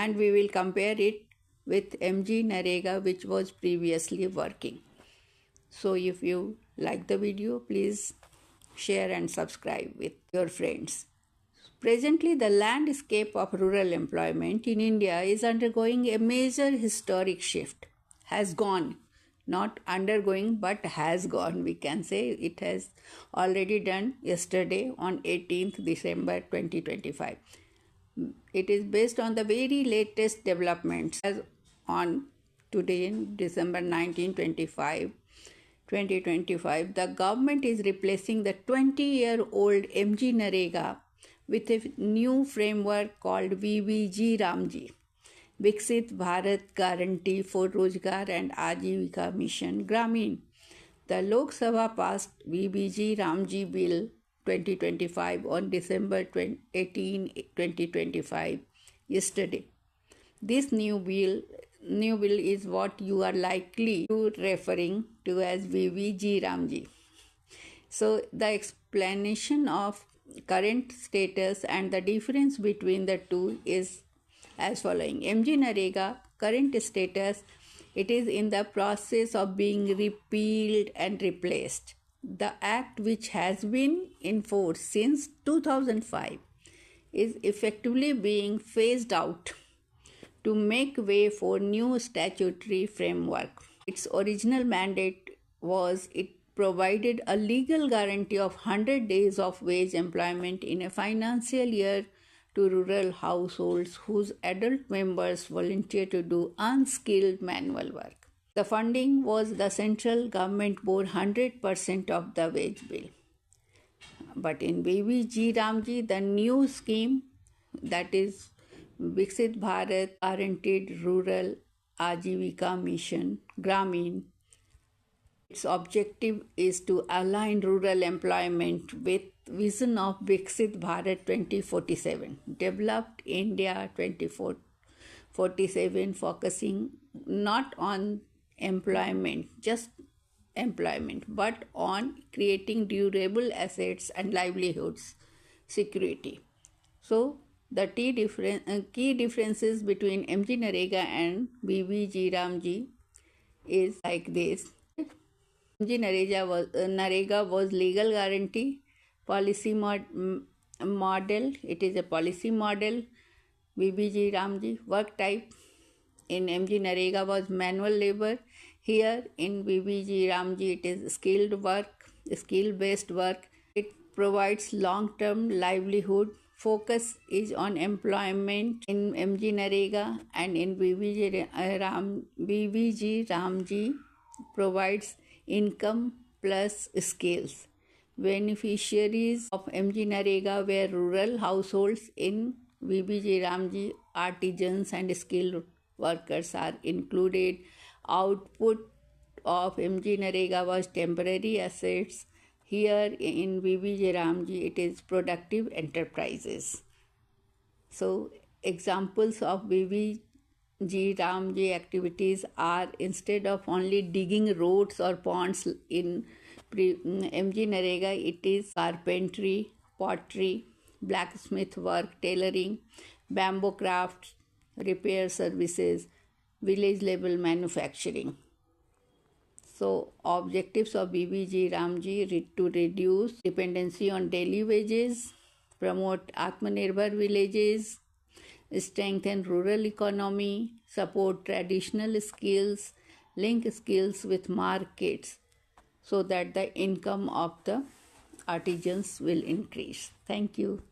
and we will compare it with MG Narega, which was previously working. So if you like the video, please share and subscribe with your friends. Presently, the landscape of rural employment in India is undergoing a major historic shift. Has gone, not undergoing, but has gone. We can say it has already done yesterday on 18th December 2025. It is based on the very latest developments as on today, December 1925. 2025, the government is replacing the 20-year-old MG Narega with a new framework called VBG Ramji, Viksit Bharat Guarantee for Rozgar and Ajivika Mission Gramin. The Lok Sabha passed VBG Ramji Bill 2025 on December 18, 2025, yesterday. This new bill is what you are likely to referring to as VBG Ramji. So the explanation of current status and the difference between the two is as following. MG Narega current status, it is in the process of being repealed and replaced. The act, which has been in force since 2005, is effectively being phased out to make way for new statutory framework. Its original mandate was it provided a legal guarantee of 100 days of wage employment in a financial year to rural households whose adult members volunteer to do unskilled manual work. The funding was the central government bore 100% of the wage bill. But in VBG Ramji, the new scheme, that is Viksit Bharat Guaranteed Rural Ajivika Mission Gramin, its objective is to align rural employment with vision of Viksit Bharat 2047, Developed India 2047, focusing not on employment, just employment, but on creating durable assets and livelihoods security. So the key differences between MG Narega and VBG Ramji is like this. MG Narega was legal guarantee policy model. It is a policy model. VBG Ramji work type in MG Narega was manual labor. Here in VBG Ramji it is skilled work, skill-based work. It provides long-term livelihood. Focus is on employment in MG Narega, and in VBG Ramji provides income plus skills. Beneficiaries of MG Narega were rural households. In VBG Ramji, artisans and skilled workers are included. Output of MG Narega was temporary assets. Here in VBG Ramji, it is productive enterprises. So examples of VBG Ramji activities are, instead of only digging roads or ponds in MG Narega, it is carpentry, pottery, blacksmith work, tailoring, bamboo crafts, repair services, village level manufacturing. So objectives of VBG Ramji to reduce dependency on daily wages, promote Atmanirbhar villages, strengthen rural economy, support traditional skills, link skills with markets so that the income of the artisans will increase. Thank you.